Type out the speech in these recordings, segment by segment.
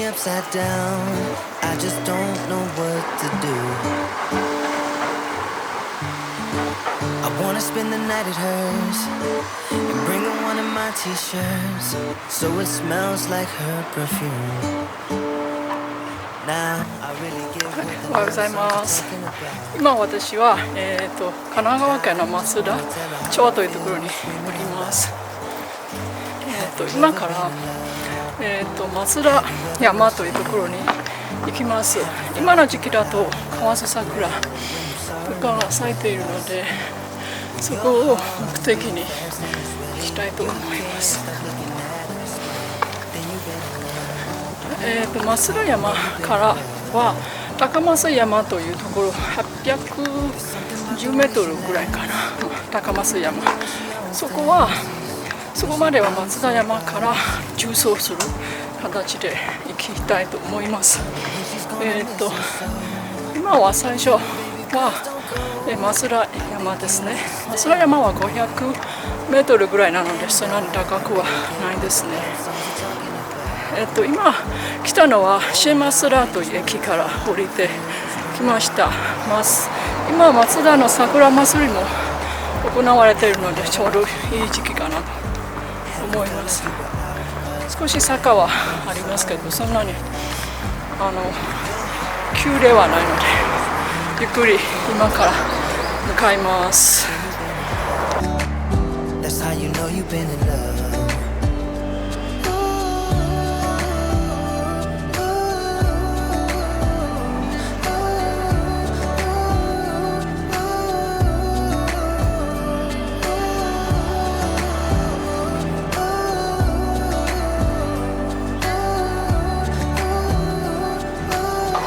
me upside down. I just don't know what to do. I wanna spend the night at hers and bring her one of my t-shirts so it smells like her perfume. Now I really give her the おはようございます。今私は、神奈川県の松田町というところにおります。今から、松田山というところに行きます。今の時期だと河津桜が咲いているので、そこを目的に行きたいと思います。松田山からは高松山というところ810メートルぐらいかな。高松山、そこまでは松田山から縦走する形で行きたいと思います。今は最初は松田山ですね。松田山は500メートルぐらいなので、そんなに高くはないですね。今来たのは新松田という駅から降りてきました。今松田の桜祭りも行われているので、ちょうどいい時期かなと思います。少し坂はありますけど、そんなに急ではないので、ゆっくり今から向かいます。That's how you know you've been in love.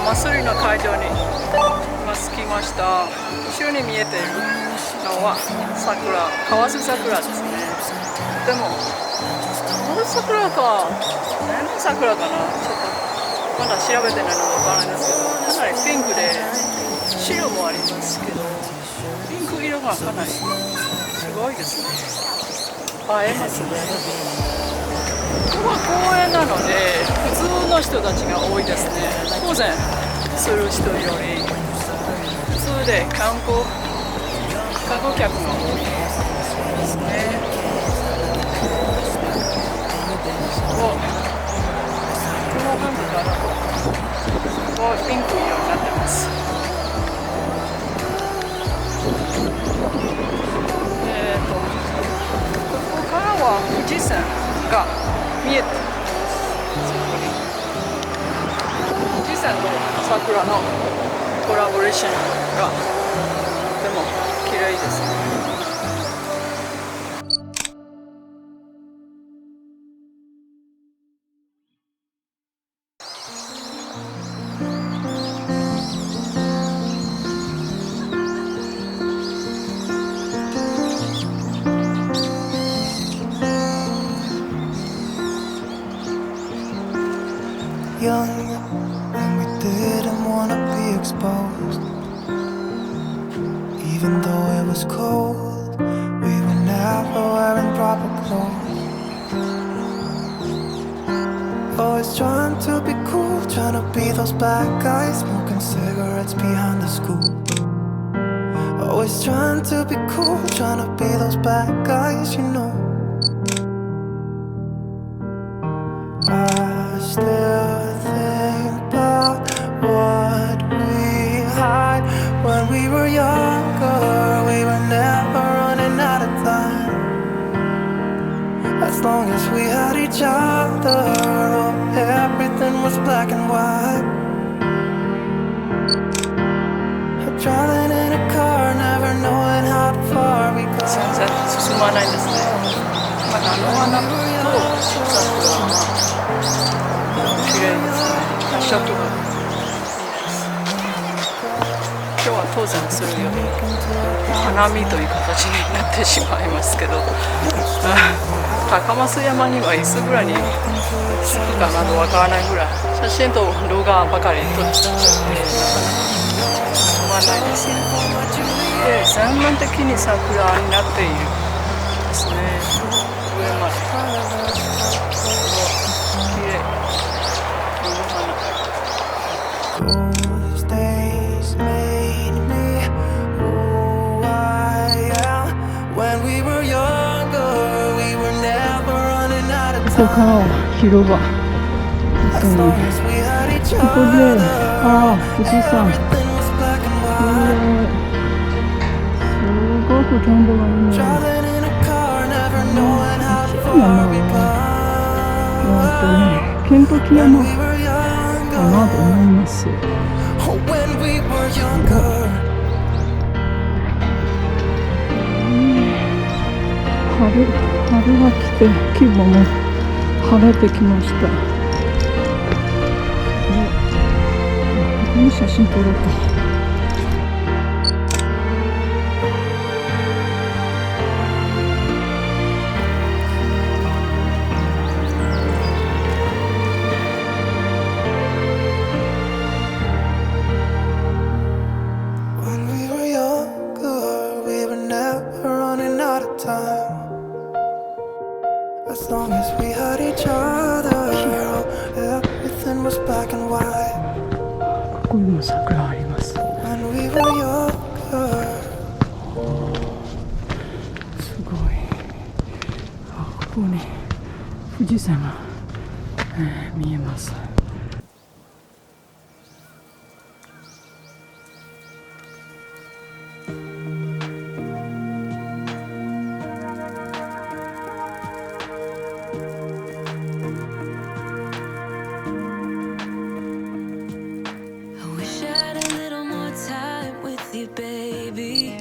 祭りの会場に今着きました。後ろに見えているのは河津桜ですね。でも河津桜か何の桜かな、ちょっとまだ調べてないのでわからないんですけど、かなりピンクで白もありますけど、ピンク色がかなりすごいですね。映えますね。ここは公園なので普通の人たちが多いですね。当然する人より普通で観光客が多いですね。この感じからこうピンク色になってます。ここからは富士山が見えています。富士山と桜のコラボレーションがとても綺麗ですね。Young, and we didn't want to be exposed. Even though it was cold, we were never wearing proper clothes. Always trying to be cool, trying to be those bad guys, smoking cigarettes behind the school. Always trying to be cool, trying to be those bad guys, you know. I still think about what we had when we were younger. We were never running out of time. As long as we had each other, oh, everything was black and white. Driving in a car, never knowing how far we go. 全然進まないですね。まだ花と桜が綺麗ですね。発色がいいです。今日は登山するより花見という形になってしまいますけど、高松山にはいつぐらいに着くかなとわからないぐらい写真と動画ばかり撮っちゃって、なかなか進まないですね。で、全面的に桜になっているですね。上まで。綺麗。Those days made me who I am. When we were younger, we were never running out of ここからは time. 広場 As ですね。 long as we had each ここで other, 富士山 everything was black and white. すごく田んぼがいいね。 Driving in a car, never knowing how 山 far we は got. ケントキ When 山 we were かなと younger, 思います。 oh, when we were younger. 春が来て気分も晴れてきました。ここに写真撮ろうか。When we were younger, we were never running out of time. As long as we had each other, everything was black and white. ここにも桜あります。 When we were younger, すごい。ここに富士山が、見えます。I wish I had a little more time with you, baby.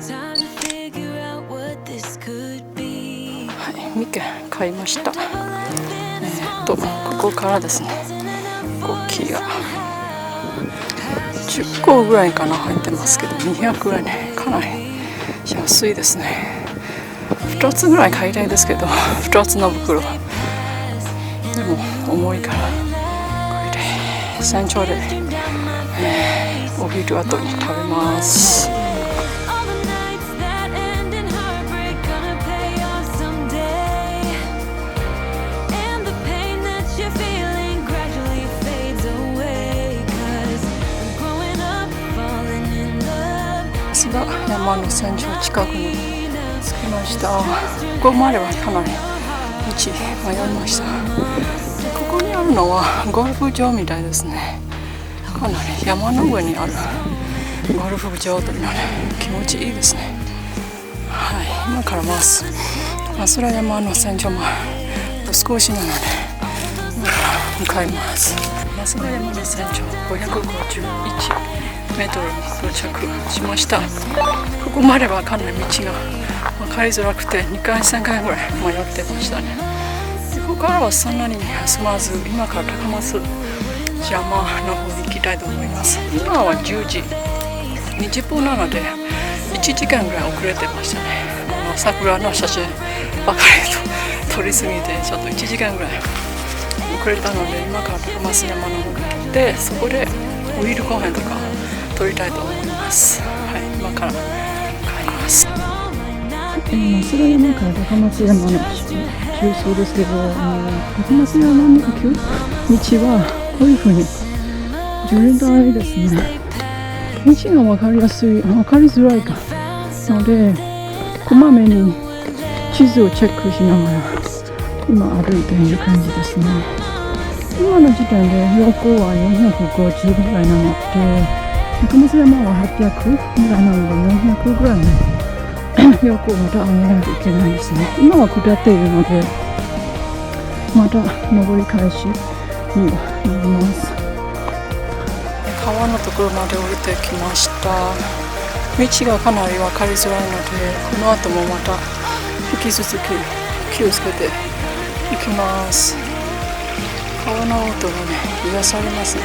Time to figure out what this could be. はい、みかん買いました。ここからですね、コーヒーが10個ぐらいかな入ってますけど、200ぐらいね、かなり安いですね。2つぐらい買いたいですけど、2つの袋でも重いから、これで山頂で、お昼後に食べます。All the nights that end in heartbreak gonna pay off someday. And the pain that you're feeling gradually fades away. 'Cause I'm growing up, falling in love. さすが山の山頂近くに着きました。ここまではかなり道迷いました。ここにあるのはゴルフ場みたいですね。かなり山の上にあるゴルフ場というのはね、気持ちいいですね。はい、今から松田山の山頂まで少しなので、今から向かいます。松田山の山頂551メートルに到着しました。ここまではかなり道が分かりづらくて2回3回ぐらい迷ってましたね。ここからはそんなに休まず、今から高松山の方に行きたいと思います。今は10時20分なので1時間ぐらい遅れてましたね。桜の写真ばかりと撮りすぎてちょっと1時間ぐらい遅れたので、今から高松山の方に行って、そこでオイル公園とか撮りたいと思います。はい、今から帰ります。松田山から高松山の中層ですけど、高松山に行く道はこういうふうに渋滞ですね。道が分かりづらいかので、こまめに地図をチェックしながら今歩いている感じですね。今の時点で標高は450ぐらいなので、高松山は800ぐらいなので400ぐらいの標高をまた上げないといけないですね。今は下っているので、また登り返しにはなります。川のところまで降りてきました。道がかなり分かりづらいので、この後もまた引き続き気をつけていきます。川の音がね、癒されますね。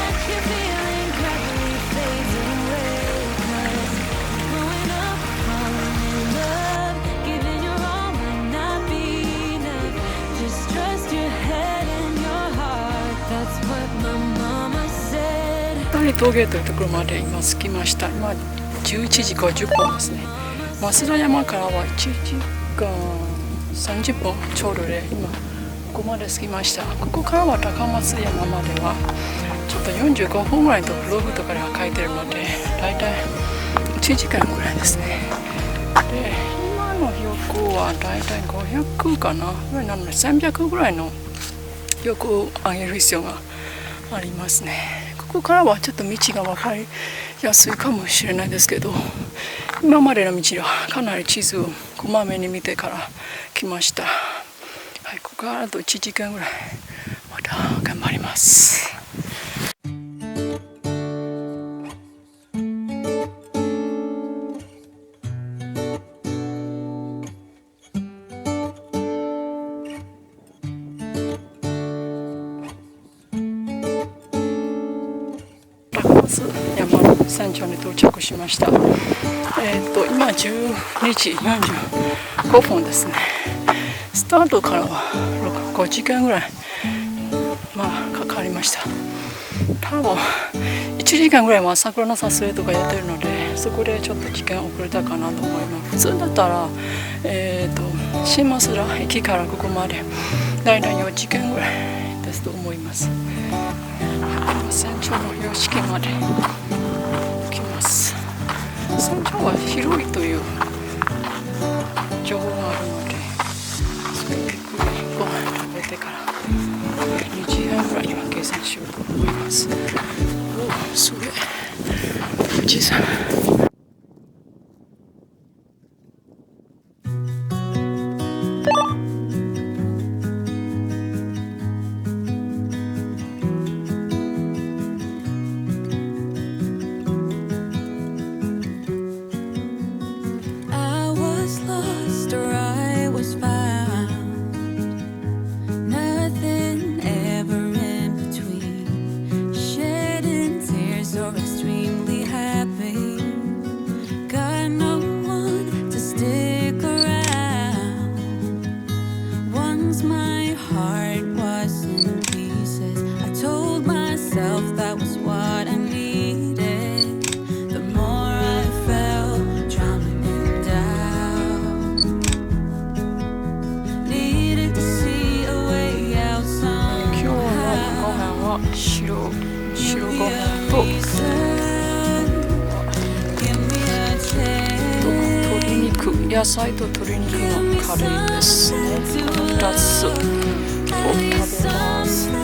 峠というところまで今着きました。今11時50分ですね。増田山からは1時間30分ちょうどで今ここまで着きました。ここからは高松山まではちょっと45分ぐらいとブログとかでは書いてるので、だいたい1時間ぐらいですね。で、今の標高はだいたい500かなぐらいなので、300ぐらいの標高を上げる必要がありますね。ここからはちょっと道が分かりやすいかもしれないですけど、今までの道はかなり地図をこまめに見てから来ました。はい、ここからあと1時間ぐらいまた頑張ります。山の山頂に到着しました。今12時45分ですね。スタートからは5時間ぐらいかかりました。多分1時間ぐらいは桜の撮影とかやってるので、そこでちょっと時間遅れたかなと思います。普通だったら新松田駅からここまでだいたい4時間ぐらいですと思います。山頂の標識まで行きます。山頂は広いという情報があるので、それでご飯食べてから2時半ぐらいには計算しようと思います。お、すげえ富士山。白ご飯と鶏肉、野菜と鶏肉のカレーですね。この2つを食べます。は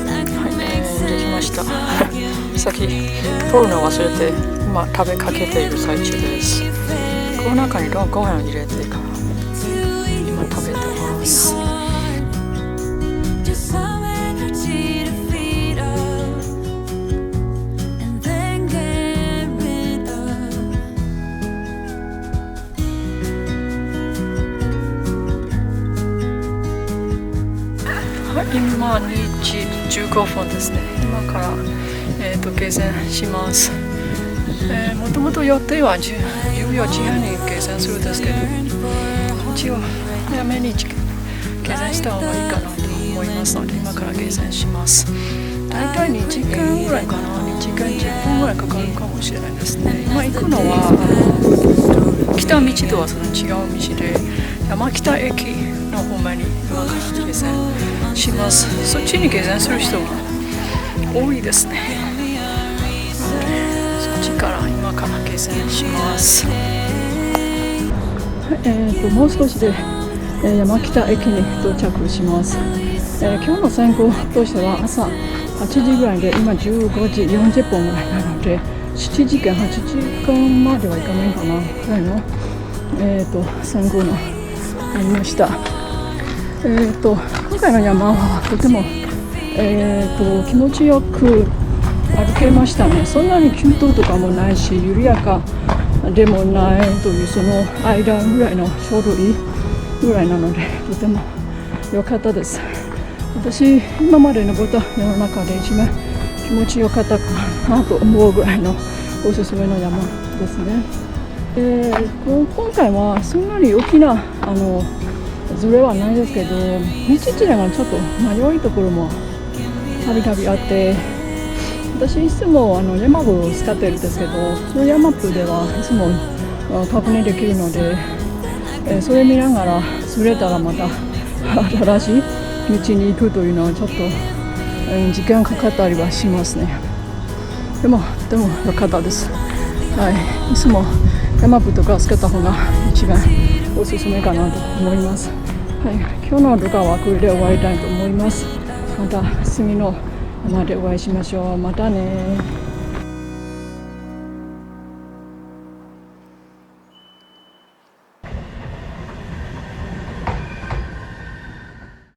い、できました。さっき取るの忘れて今食べかけている最中です。この中にご飯を入れてから今食べてます。今2時15分ですね。今から、計算します。もともと予定は14時半に計算するんですけど、一応早めに計算した方がいいかなと思いますので、今から計算します。だいたい2時間ぐらいかな、2時間10分ぐらいかかるかもしれないですね。今行くのは来た道とはその違う道で、山北駅の方面に今から計算します。そっちに計算する人が多いですね。そっちから今から計算します。もう少しで、山北駅に到着します。今日の選考としては朝8時ぐらいで、今15時40分ぐらいなので、7時間8時間まではいかないかなぐらいの、選考のありました。今回の山はとても、気持ちよく歩けましたね。そんなに急登とかもないし、緩やかでもないという、その間ぐらいのちょうどいいぐらいなので、とても良かったです。私今まで登った山の中で一番気持ちよかったかなと思うぐらいのおすすめの山ですね。今回はそんなに大きなズレはないですけど、道連れがちょっと迷いところもたびたびあって、私いつも山部を使ってるんですけど、その山部ではいつも確認できるので、それ見ながらずれたらまた新しい道に行くというのはちょっと、時間かかったりはしますね。でも良かったです。はい、いつも山布とかつけた方が一番おすすめかなと思います。はい、今日の動画はこれで終わりたいと思います。また次の山でお会いしましょう。またね。